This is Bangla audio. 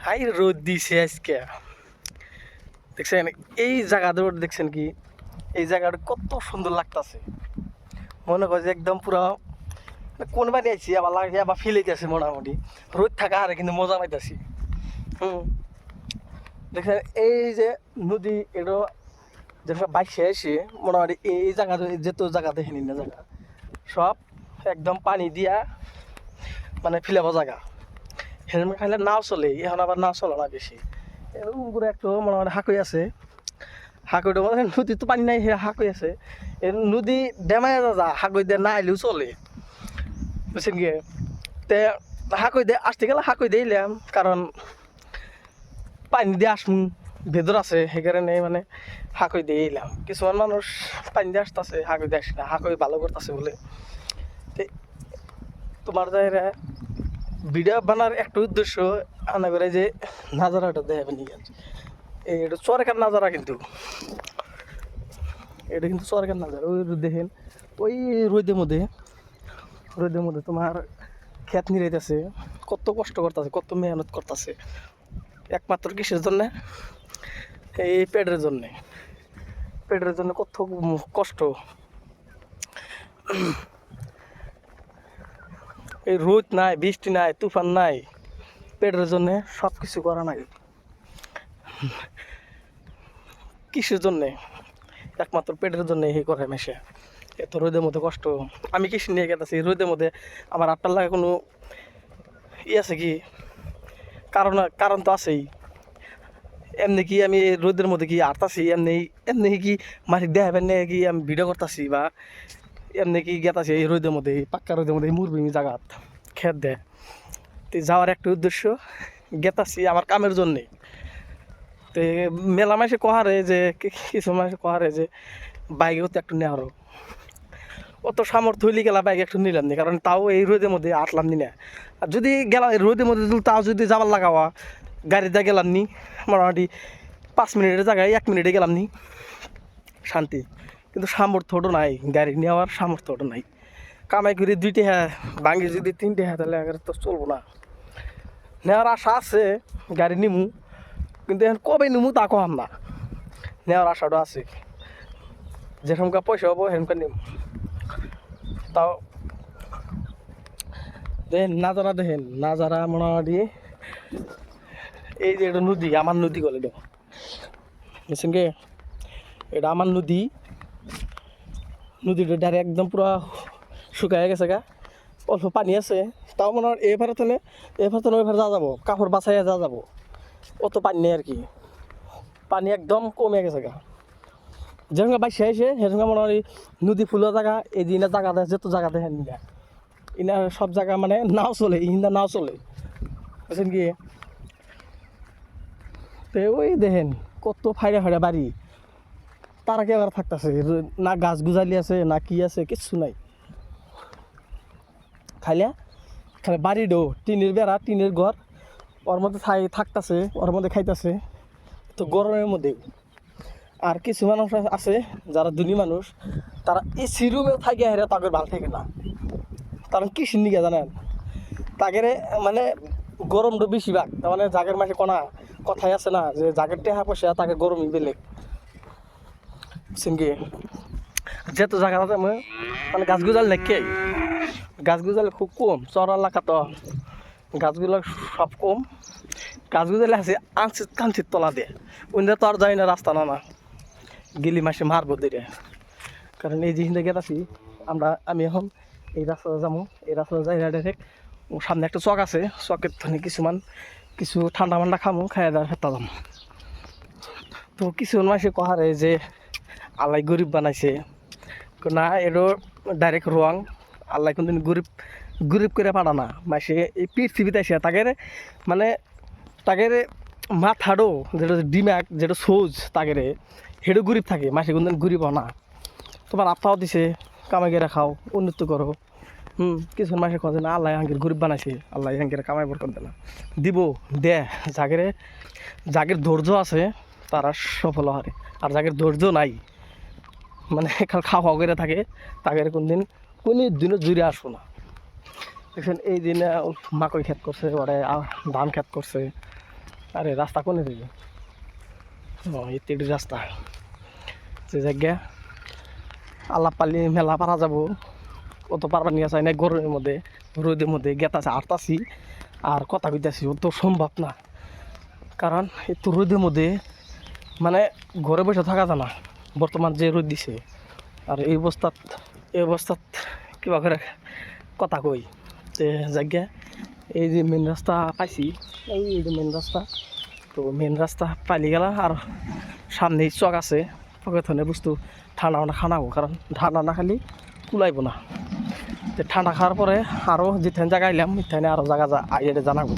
হাই রোদ দিছে আজকে দেখছেন এই জায়গাটা দেখছেন কি এই জায়গাটা কত সুন্দর লাগতাছে মনে করে যে একদম পুরো কোন বাড়ি আইছি আবার লাগে আবার ফিল হইতেছে মোটামুটি রোদ থাকা আর কিন্তু মজা পাইতাছি দেখছেন এই যে নদী এটা যেসব বাইশে এসে মোটামুটি এই জায়গাতে যেত জায়গাতে হেনি না জায়গা সব একদম পানি দিয়া মানে ফিলাবো জায়গা হেলমেট খাইলে নাও চলে এখন আবার নাও চলে না বেশি এরকম করে একটু মোটামুটি হাঁকুই আছে হাঁকুইটা মানে নদী তো পানি নাই হাঁকুই আছে এই নদী ডেমাই যা হাঁকুই দিয়ে না আইলেও চলে বুঝছেন গিয়ে তে হাঁকুই দিয়ে আসতে গেলে হাঁকুই দিয়ে এলাম কারণ পানি দিয়ে আসুন ভেদর আছে সেই কারণে মানে হাঁকুই দিয়ে এলাম কিছুমান মানুষ পানি দিয়ে আসতেছে হাঁকুই দিয়ে আসে না হাঁকুই ভালো করতেছে বলে তোমার জায়গা ভিডিও বানার একটা উদ্দেশ্য আনা করে যে নাজারাটা দেখাবে নিয়ে এটা চরকার নাজারা কিন্তু এটা কিন্তু চরকার নাজারা ওই দেখেন ওই রোদের মধ্যে তোমার ক্ষেত নিরাইতেছে কত কষ্ট করতেছে কত মেহনত করতেছে একমাত্র কিসের জন্যে এই পেটের জন্য কত কষ্ট এই রোদ নাই বৃষ্টি নাই তুফান নাই পেটের জন্যে সব কিছু করা নাই কিসের জন্যে একমাত্র পেটের জন্য এই করে মেশে এত রোদের মধ্যে কষ্ট আমি কিসের নিয়ে গেতেছি রোদের মধ্যে আমার আপনার লাগে কোনো আছে কি কারণ তো আছেই এমনি কি আমি রোদের মধ্যে কি আটতাছি এমনি কি মাটির দেখাবেন নিয়ে কি আমি ভিডিও করতেছি বা এমনি কি গেতাছি এই রোদের মধ্যে পাক্কা রোদের মধ্যে মুরবিমি জায়গাত খেত দেয় তো যাওয়ার একটা উদ্দেশ্য গেতাছি আমার কামের জন্যে তো মেলা মাসে কহারে যে কিছু মাসে কহারে যে বাইকে হতে একটু নেওয়ার অত সামর্থ্য হইলে গেলা বাইক একটু নিলাম নি কারণ তাও এই রোদের মধ্যে আটলাম নি না আর যদি গেলাম রোদের মধ্যে তাও যদি যাবার লাগাওয়া গাড়িতে গেলাম নি মোটামুটি 5 মিনিটের জায়গায় 1 মিনিটে গেলাম নি শান্তি কিন্তু সামর্থ্যটা নাই গাড়ি নেওয়ার সামর্থ্যটা নাই কামাই করে 2টা ভাঙি যদি 3টে তাহলে আগে তো চলবো না নেওয়ার আশা আছে গাড়ি নিমু কিন্তু এখন কবে নিমু তা কম না নেওয়ার আশাটা আছে যেরকমকার পয়সা হবো সেরকমকার নিমু তাও দেখেন নাজারা মোটামুটি এই যে এটা নদী আমার নদী বলে দেখো বুঝছেন কে এটা আমার নদীটা ডাইরেক্ট একদম পুরো শুকায় গেছে গা অল্প পানি আছে তাও মনে হয় এভারে তো ওইভাবে যা যাবো কাপড় বাছাইয়া যা যাবো অত পানি নেই আর কি পানি একদম কমে গেছে গা যেরকম বাইসে আসে সেরকম মনে হয় নদী ফুলের জায়গা এই দিনের জায়গাতে যেত জায়গাতে হ্যাঁ নিয়ে ইনা সব জায়গা মানে নাও চলে ইন্দা নাও চলে বুঝছেন কি তো ওই দেখেন কত ফাইড়া বাড়ি তারা কি আবার থাকতেছে না গাছ গুজালি আছে না কি আছে কিচ্ছু নাই খালি বাড়ি ডো টিনের বেড়া টিনের ঘর ওর মধ্যে থাকতেছে ওর মধ্যে খাইতেছে তো গরমের মধ্যে আর কিছু মানুষ আছে যারা ধনী মানুষ তারা এসি রুমেও থাকে হেরে তাদের ভালো থাকে না কারণ কি সিন্দিকে জানেন তাদের মানে গরমটা বেশিরভাগ তার মানে জাগের মাসে কথাই আছে না যে জাগের টেহা পয়সা তাকে গরমই বেলেগ সিনকি যেহেতু জায়গা মানে গাছ গুজাল নাকি গাছ গুজাল খুব কম চর এলাকা তো গাছগুলো সব কম গাছ গুজালে আছে আনচিত কাঞ্চিত তলা দিয়ে ওইটা তো আর যাই না রাস্তা না গেলি মাসে মারবো দিয়ে কারণ এই যেখানে গেছি আমি এখন এই রাস্তাটা যাবো এই রাস্তাটা যাই ডাইরেক্ট সামনে একটা চক আছে চকের ধরে কিছু ঠান্ডা মান্ডা খামো খাই দেওয়ার ক্ষেত্রে যাবো তো কিছু মাসে কহারে যে আল্লাহ গরিব বানাইছে না এরও ডাইরেক্ট রং আল্লাহ কোনদিন গরিব করে পাঠা না মাসে এই পৃথিবীতে আসে তাকে মাথাডো যেটা ডিমাগ যেটা সোজ তাকে হেডো গরিব থাকে মাসে কোনদিন গরিব না তোমার আত্মাও দিছে কামাই করে খাও উন্নত করো কিছু মাসে কথা না আল্লাহ হাঙ্গের গরিব বানাইছে আল্লাহ হাঙ্গের কামাই বরকত দেয় না দিব যাগের ধৈর্য আছে তারা সফল হয় আর যাদের ধৈর্য নাই মানে খাওয়া করে থাকে তাদের কোনো দিনও জুড়ে আসবো না দেখছেন এই দিনে মাকই ক্ষেত করছে ওরা ধান ক্ষেত করছে আরে রাস্তা কোনে দিকে? ও ইত্যাদি রাস্তা যে জায়গা আল্লাহ পালি মেলা পারা যাব অত পারবার নিয়ে চাই না গরমের মধ্যে রোদের মধ্যে গেতাছে আটতাছি আর কথা কইতাছি ও তো সম্ভব না কারণ এত রোদের মধ্যে মানে ঘরে বসে থাকা যায় না বর্তমান যে রোদ দিছে আর এই অবস্থাত কিবা করে কথা কই যে জায়গা এই যে মেন রাস্তা পাইছি এই যে মেন রাস্তা তো মেন রাস্তা পাইলে গেলা আর সামনেই চক আছে চকের ধরনের বস্তু ঠান্ডা খানাবো কারণ ঠান্ডা না খালি কুলাইব না তো ঠান্ডা খাওয়ার পরে আরও যেখানে জায়গা আইলাম সেখানে আরও জায়গা আইলে জানাবো